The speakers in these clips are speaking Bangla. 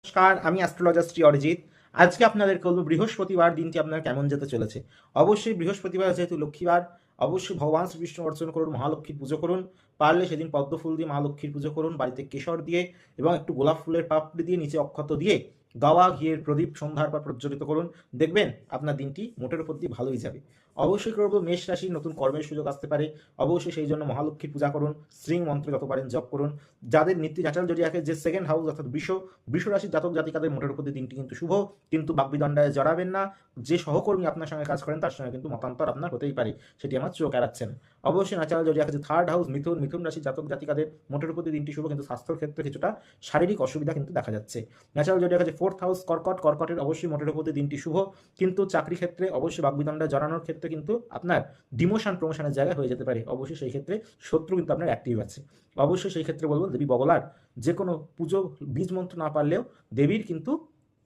নমস্কার, আমি অ্যাস্ট্রোলজার শ্রী অরিজিৎ। আজকে আপনাদেরকে বলবো বৃহস্পতিবার দিনটি আপনার কেমন যেতে চলেছে। অবশ্যই বৃহস্পতিবার যেহেতু লক্ষ্মীবার, অবশ্যই ভগবান শ্রীবিষ্ণু অর্চনা করুন, মহালক্ষ্মীর পুজো করুন। পারলে সেদিন পদ্ম ফুল দিয়ে মহালক্ষ্মীর পুজো করুন, বাড়িতে কেশর দিয়ে এবং একটু গোলাপ ফুলের পাপড়ি দিয়ে নিচে অক্ষত দিয়ে গাওয়া ঘিয়ের প্রদীপ সন্ধ্যার পর প্রজ্বলিত করুন। দেখবেন আপনার দিনটি মোটের উপর দিয়ে ভালোই যাবে। অবশ্যই করবো মেষ রাশির নতুন কর্মের সুযোগ আসতে পারে। অবশ্যই সেই জন্য মহালক্ষ্মীর পূজা করুন, শ্রী মন্ত্র যত পারেন জপ করুন। যাদের নীতি ন্যাচারাল জড়িয়াকে যে সেকেন্ড হাউস অর্থাৎ বৃষ রাশির জাতক জাতিকাদের মোটের উপর দিয়ে দিনটি কিন্তু শুভ, কিন্তু বাকবিদণ্ডায় জড়াবেন না। যে সহকর্মী আপনার সঙ্গে কাজ করেন তার সঙ্গে কিন্তু মতান্তর আপনার হতেই পারে, সেটি আমার চোখ এড়াচ্ছে না। অবশ্যই ন্যাচারাল জড়িয়াকে যে থার্ড হাউস মিথুন রাশির জাতক জাতিকাদের মোটের উপর দিয়ে দিনটি শুভ, কিন্তু স্বাস্থ্যের ক্ষেত্রে কিছুটা শারীরিক অসুবিধা কিন্তু দেখা যাচ্ছে। ন্যাচারাল জড়িয়াকে যে ফোর্থ হাউস কর্কটের অবশ্যই মোটের উপর দিয়ে দিনটি শুভ, কিন্তু চাকরি ক্ষেত্রে অবশ্যই বাকবিদণ্ডায় জড়ানোর ক্ষেত্রে কিন্তু আপনার ডিমোশন প্রমোশনের জায়গায় হয়ে যেতে পারে। অবশ্যই সেই ক্ষেত্রে শত্রু কিন্তু আপনার অ্যাক্টিভ আছে। অবশ্যই সেই ক্ষেত্রে বলবো দেবী বগলার যে কোনো পুজো বীজ মন্ত্র না পারলেও দেবীর কিন্তু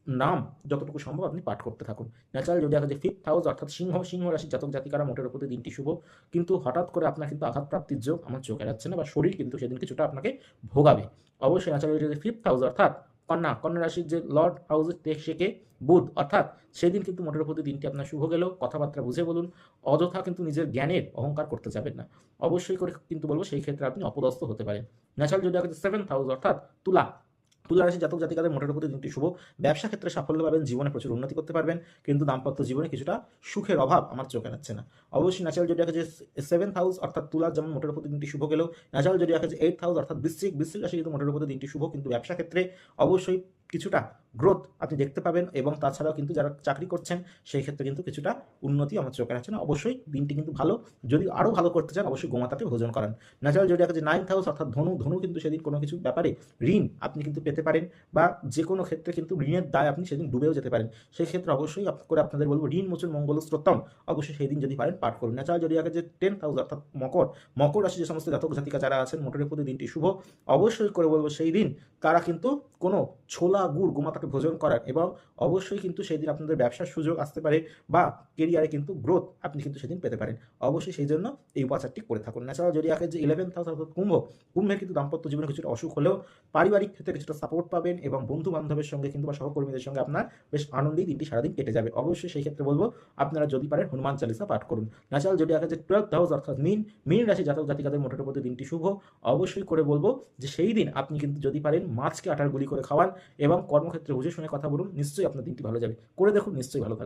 নাম যতটুকু সম্ভব আপনি পাঠ করতে থাকুন। ন্যাচারাল যদি দেখা যায় ফিফথ হাউস অর্থাৎ সিংহ রাশির জাতক জাতিকারা মোটের উপর দিনটি শুভ, কিন্তু হঠাৎ করে আপনার কিন্তু আঘাত প্রাপ্তির যোগ আমার চোখ এড়াচ্ছে না, বা শরীর কিন্তু সেদিন কিছুটা আপনাকে ভোগাবে। অবশ্যই ন্যাচারাল যদি ফিফথ হাউস অর্থাৎ কন্যা রাশির যে লর্ড হাউসের সেকে বুধ, অর্থাৎ সেদিন কিন্তু মোটের উপর দিনটি আপনার শুভ গেলেও কথাবার্তা বুঝে বলুন, অযথা কিন্তু নিজের জ্ঞানের অহংকার করতে যাবেন না। অবশ্যই করে কিন্তু বলবো সেই ক্ষেত্রে আপনি অপদস্থ হতে পারেন। ন্যাচারাল যদি দেখা যায় সেভেন্থ হাউস অর্থাৎ তুলা তুলা রাশির জাতক জাতিকাদের মোটের উপর দিনটি শুভ। ব্যবসা ক্ষেত্রে সাফল্য পাবেন, জীবনে প্রচুর উন্নতি করতে পারবেন, কিন্তু দাম্পত্য জীবনে কিছুটা সুখের অভাব আমার চোখে যাচ্ছে না। অবশ্যই ন্যাচারাল যদি যে সেভেন্থ হাউস অর্থাৎ তুলার যেমন মোটের উপর দিনটি শুভ গেলেও ন্যাচারাল যদি যে এইট হাউস অর্থাৎ বৃশ্চিক রাশি কিন্তু মোটের উপর দিনটি শুভ, কিন্তু ব্যবসা ক্ষেত্রে অবশ্যই কিছুটা গ্রোথ আপনি দেখতে পাবেন, এবং তাছাড়াও কিন্তু যারা চাকরি করছেন সেই ক্ষেত্রে কিন্তু কিছুটা উন্নতি আমার চোখে আছে না। অবশ্যই দিনটি কিন্তু ভালো, যদি আরও ভালো করতে চান অবশ্যই গোমাতাকে ভোজন করান। ন্যাচারাল যদি যে নাইন্থ হাউস অর্থাৎ ধনু কিন্তু সেদিন কোনো কিছু ব্যাপারে ঋণ আপনি কিন্তু পেতে পারেন, বা যে কোনো ক্ষেত্রে কিন্তু ঋণের দায় আপনি সেদিন ডুবেও যেতে পারেন। সেই ক্ষেত্রে অবশ্যই করে আপনাদের বলবো ঋণ মোচন মঙ্গল স্তোত্রম অবশ্যই সেই দিন যদি পারেন পাঠ করুন। ন্যাচারাল যদি যে টেন্থ হাউস অর্থাৎ মকর রাশি যে সমস্ত জাতক জাতিকা যারা আছেন মোটরের প্রতি দিনটি শুভ। অবশ্যই করে বলবো সেই দিন তারা কিন্তু কোনো ছোলা গুড় গোমাতাকে ভোজন করার, এবং অবশ্যই কিন্তু সেই দিন আপনাদের ব্যবসার সুযোগ আসতে পারে, বা কেরিয়ারে কিন্তু গ্রোথ আপনি কিন্তু সেদিন পেতে পারেন। অবশ্যই সেই জন্য এই উপাচারটি করে থাকুন। ন্যাচারাল জোডিয়াকের যে 11th হাউস অর্থাৎ কুম্ভের কিন্তু দাম্পত্য জীবনে কিছুটা অসুখ হলেও পারিবারিক ক্ষেত্রে কিছুটা সাপোর্ট পাবেন, এবং বন্ধু বান্ধবের সঙ্গে কিন্তু বা সহকর্মীদের সঙ্গে আপনার বেশ আনন্দেই দিনটি সারাদিন কেটে যাবে। অবশ্যই সেই ক্ষেত্রে বলবো আপনারা যদি পারেন হনুমান চালিসা পাঠ করুন। ন্যাচারাল জোডিয়াকের যে 12th হাউস অর্থাৎ মীন রাশি জাতক জাতিকাদের মোটের উপর দিনটি শুভ। অবশ্যই করে বলবো যে সেই দিন আপনি কিন্তু যদি পারেন মাছকে আটার গুলি করে খাওয়ান, এবং কর্মক্ষেত্রে বুঝে শুনে কথা বলুন, নিশ্চয়ই আপনার দিনটি ভালো যাবে। করে দেখুন, নিশ্চয়ই ভালো থাকবে।